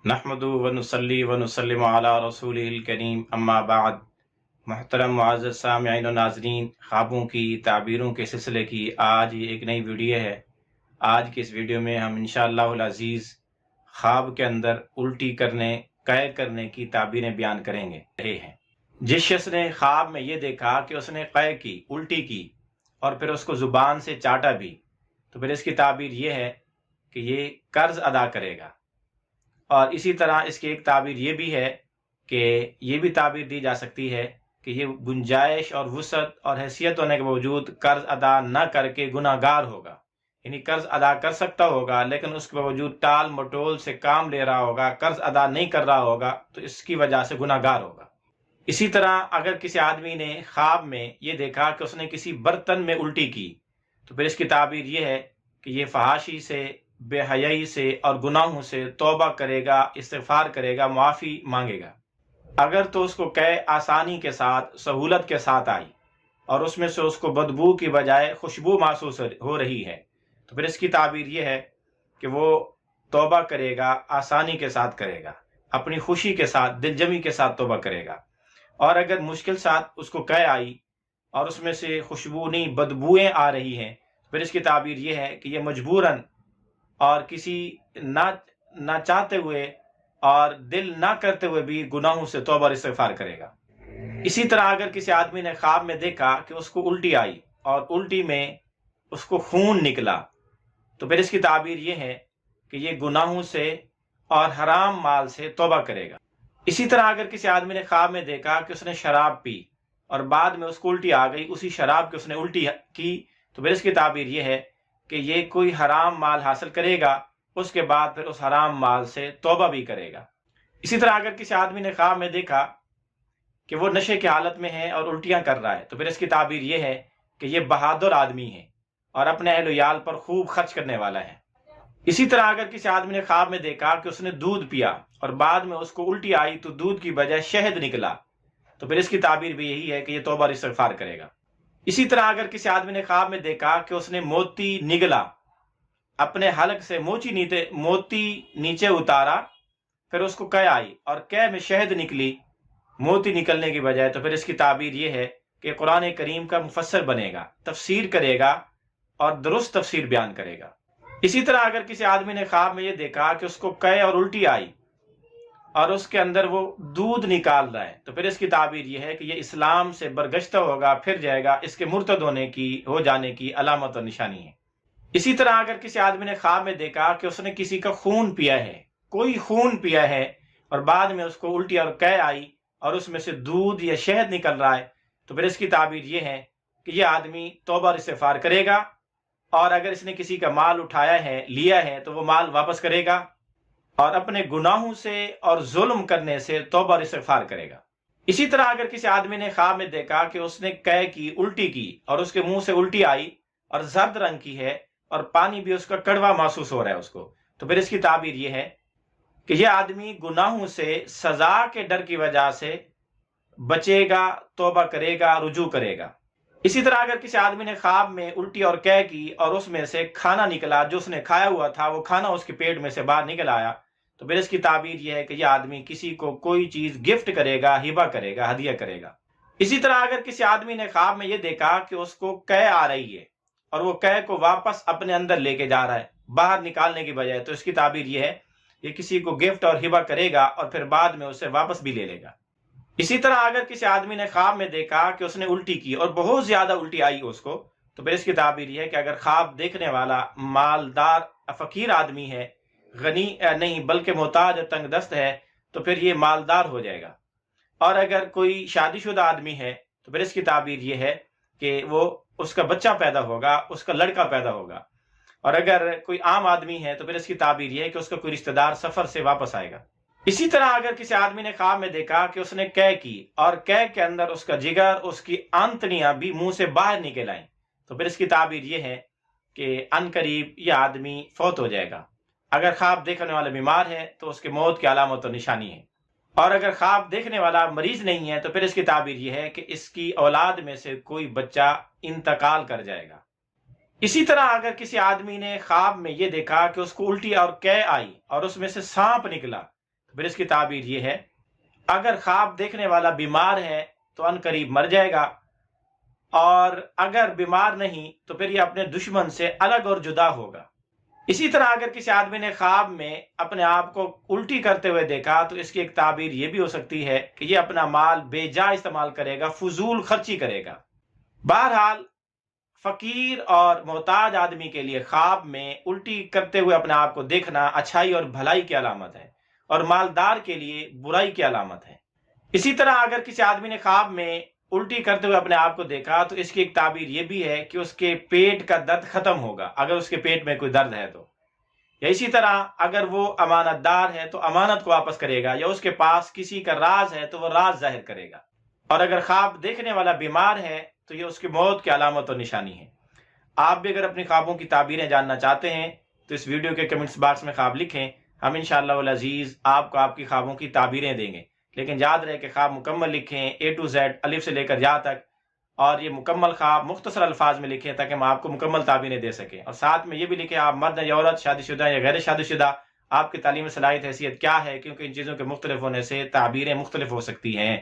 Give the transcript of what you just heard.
नहमदु व नुसल्ली व नुसल्लिमु अला रसूलिल करीम अम्मा बाद। मुहतरम मुअज़्ज़ज़ सामिईन व नाज़रीन, ख्वाबों की ताबीरों के सिलसिले की आज ये एक नई वीडियो है। आज की इस वीडियो में हम इंशाअल्लाहुल अज़ीज़ ख्वाब के अंदर उल्टी करने, कै करने की ताबीरें बयान करेंगे रहे हैं। जिस शख्स ने ख्वाब में ये देखा कि उसने कै की, उल्टी की और फिर उसको ज़ुबान से चाटा भी, तो फिर इसकी ताबीर ये है कि ये कर्ज अदा करेगा। और इसी तरह इसकी एक ताबीर ये भी है कि ये भी ताबीर दी जा सकती है कि ये गुंजाइश और वुसअत और हैसियत होने के बावजूद कर्ज अदा न करके गुनाहगार होगा। यानी कर्ज अदा कर सकता होगा लेकिन उसके बावजूद टाल मटोल से काम ले रहा होगा, कर्ज अदा नहीं कर रहा होगा, तो इसकी वजह से गुनाहगार होगा। इसी तरह अगर किसी आदमी ने ख्वाब में ये देखा कि उसने किसी बर्तन में उल्टी की, तो फिर इसकी ताबीर ये है कि ये फहाशी से, बेहयाई से और गुनाहों से तौबा करेगा, इस्तिग़फ़ार करेगा, मुआफ़ी मांगेगा। अगर तो उसको कै आसानी के साथ, सहूलत के साथ आई और उसमें से उसको बदबू की बजाय खुशबू महसूस हो रही है, तो फिर इसकी ताबीर ये है कि वो तौबा करेगा, आसानी के साथ करेगा, अपनी खुशी के साथ, दिलजमी के साथ तौबा करेगा। और अगर मुश्किल साथ उसको कै आई और उसमें से खुशबू नहीं, बदबूएँ आ रही हैं, फिर इसकी ताबीर ये है कि ये मजबूरन और किसी ना चाहते हुए और दिल ना करते हुए भी गुनाहों से तौबा और इस्तिग़फ़ार करेगा। इसी तरह अगर किसी आदमी ने ख्वाब में देखा कि उसको उल्टी आई और उल्टी में उसको खून निकला, तो फिर इसकी ताबीर ये है कि ये गुनाहों से और हराम माल से तौबा करेगा। इसी तरह अगर किसी आदमी ने ख्वाब में देखा कि उसने शराब पी और बाद में उसको उल्टी आ गई, उसी शराब की उसने उल्टी की, तो फिर इसकी ताबीर ये है कि ये कोई हराम माल हासिल करेगा, उसके बाद फिर उस हराम माल से तौबा भी करेगा। इसी तरह अगर किसी आदमी ने ख्वाब में देखा कि वो नशे की हालत में है और उल्टियां कर रहा है, तो फिर इसकी ताबीर ये है कि ये बहादुर आदमी है और अपने अहल याल पर खूब खर्च करने वाला है। इसी तरह अगर किसी आदमी ने ख्वाब में देखा कि उसने दूध पिया और बाद में उसको उल्टी आई तो दूध की बजाय शहद निकला, तो फिर इसकी ताबीर भी यही है कि ये तौबा और इस्तिग़फ़ार करेगा। इसी तरह अगर किसी आदमी ने ख्वाब में देखा कि उसने मोती निगला, अपने हलक से मोती नीचे उतारा, फिर उसको कै आई और कै में शहद निकली मोती निकलने की बजाय, तो फिर इसकी ताबीर ये है कि कुरान करीम का मुफस्सिर बनेगा, तफसीर करेगा और दुरुस्त तफसीर बयान करेगा। इसी तरह अगर किसी आदमी ने ख्वाब में ये देखा कि उसको कै और उल्टी आई और उसके अंदर वो दूध निकाल रहा है, तो फिर इसकी ताबीर ये है कि ये इस्लाम से बरगश्ता होगा, फिर जाएगा, इसके मुर्तद हो जाने की अलामत और निशानी है। इसी तरह अगर किसी आदमी ने ख्वाब में देखा कि उसने किसी का खून पिया है, कोई खून पिया है और बाद में उसको उल्टी और कै आई और उसमें से दूध या शहद निकल रहा है, तो फिर इसकी ताबीर ये है कि यह आदमी तौबा और इस्तिग़फ़ार करेगा और अगर इसने किसी का माल उठाया है, लिया है, तो वो माल वापस करेगा और अपने गुनाहों से और जुल्म करने से तौबा और इस्तिग़फ़ार करेगा। इसी तरह अगर किसी आदमी ने ख्वाब में देखा कि उसने कै की, उल्टी की और उसके मुंह से उल्टी आई और जर्द रंग की है और पानी भी उसका कड़वा महसूस हो रहा है उसको, तो फिर इसकी ताबीर ये है कि यह आदमी गुनाहों से, सजा के डर की वजह से बचेगा, तौबा करेगा, रुजू करेगा। इसी तरह अगर किसी आदमी ने ख्वाब में उल्टी और कै की और उसमें से खाना निकला, जो उसने खाया हुआ था वो खाना उसके पेट में से बाहर निकल आया, तो फिर इसकी ताबीर यह है कि यह आदमी किसी को कोई चीज गिफ्ट करेगा, हिबा करेगा, हदिया करेगा। इसी तरह अगर किसी आदमी ने ख्वाब में यह देखा कि उसको कै आ रही है और वो कै को वापस अपने अंदर लेके जा रहा है, बाहर निकालने की बजाय, तो इसकी ताबीर यह है कि किसी को गिफ्ट और हिबा करेगा और फिर बाद में उसे वापस भी ले लेगा। इसी तरह अगर किसी आदमी ने ख्वाब में देखा कि उसने उल्टी की और बहुत ज्यादा उल्टी आई उसको, तो फिर इसकी ताबीर यह है कि अगर ख्वाब देखने वाला मालदार फकीर आदमी है, गनी नहीं बल्कि मोहताज और तंगदस्त है, तो फिर ये मालदार हो जाएगा। और अगर कोई शादीशुदा आदमी है, तो फिर इसकी ताबीर यह है कि वो उसका बच्चा पैदा होगा, उसका लड़का पैदा होगा। और अगर कोई आम आदमी है, तो फिर इसकी ताबीर यह है कि उसका कोई रिश्तेदार सफर से वापस आएगा। इसी तरह अगर किसी आदमी ने ख्वाब में देखा कि उसने कै की और कै के अंदर उसका जिगर, उसकी आंतड़ियां भी मुंह से बाहर निकल आई, तो फिर इसकी ताबीर यह है कि अनकरीब यह आदमी फौत हो जाएगा। अगर ख्वाब देखने वाला बीमार है तो उसकी मौत की अलामत और निशानी है, और अगर ख्वाब देखने वाला मरीज नहीं है तो फिर इसकी ताबीर यह है कि इसकी औलाद में से कोई बच्चा इंतकाल कर जाएगा। इसी तरह अगर किसी आदमी ने ख्वाब में यह देखा कि उसको उल्टी और कै आई और उसमें से सांप निकला, پھر اس کی تعبیر یہ ہے، اگر خواب دیکھنے والا بیمار ہے تو ان قریب مر جائے گا، اور اگر بیمار نہیں تو پھر یہ اپنے دشمن سے الگ اور جدا ہوگا۔ اسی طرح اگر کسی آدمی نے خواب میں اپنے آپ کو الٹی کرتے ہوئے دیکھا تو اس کی ایک تعبیر یہ بھی ہو سکتی ہے کہ یہ اپنا مال بے جا استعمال کرے گا، فضول خرچی کرے گا۔ بہرحال فقیر اور محتاج آدمی کے لیے خواب میں الٹی کرتے ہوئے اپنے آپ کو دیکھنا اچھائی اور بھلائی کی علامت ہے، اور مالدار کے لیے برائی کی علامت ہے۔ اسی طرح اگر کسی آدمی نے خواب میں الٹی کرتے ہوئے اپنے آپ کو دیکھا تو اس کی ایک تعبیر یہ بھی ہے کہ اس کے پیٹ کا درد ختم ہوگا، اگر اس کے پیٹ میں کوئی درد ہے تو۔ یا اسی طرح اگر وہ امانت دار ہے تو امانت کو واپس کرے گا، یا اس کے پاس کسی کا راز ہے تو وہ راز ظاہر کرے گا۔ اور اگر خواب دیکھنے والا بیمار ہے تو یہ اس کی موت کی علامت اور نشانی ہے۔ آپ بھی اگر اپنی خوابوں کی تعبیریں جاننا چاہتے ہیں تو اس ویڈیو کے کمنٹس باکس میں خواب لکھیں، ہم انشاءاللہ العزیز آپ کو آپ کی خوابوں کی تعبیریں دیں گے۔ لیکن یاد رہے کہ خواب مکمل لکھیں، A to Z، الف سے لے کر یا تک، اور یہ مکمل خواب مختصر الفاظ میں لکھیں تاکہ ہم آپ کو مکمل تعبیریں دے سکیں، اور ساتھ میں یہ بھی لکھیں آپ مرد یا عورت، شادی شدہ یا غیر شادی شدہ، آپ کی تعلیمی صلاحیت حیثیت کیا ہے، کیونکہ ان چیزوں کے مختلف ہونے سے تعبیریں مختلف ہو سکتی ہیں۔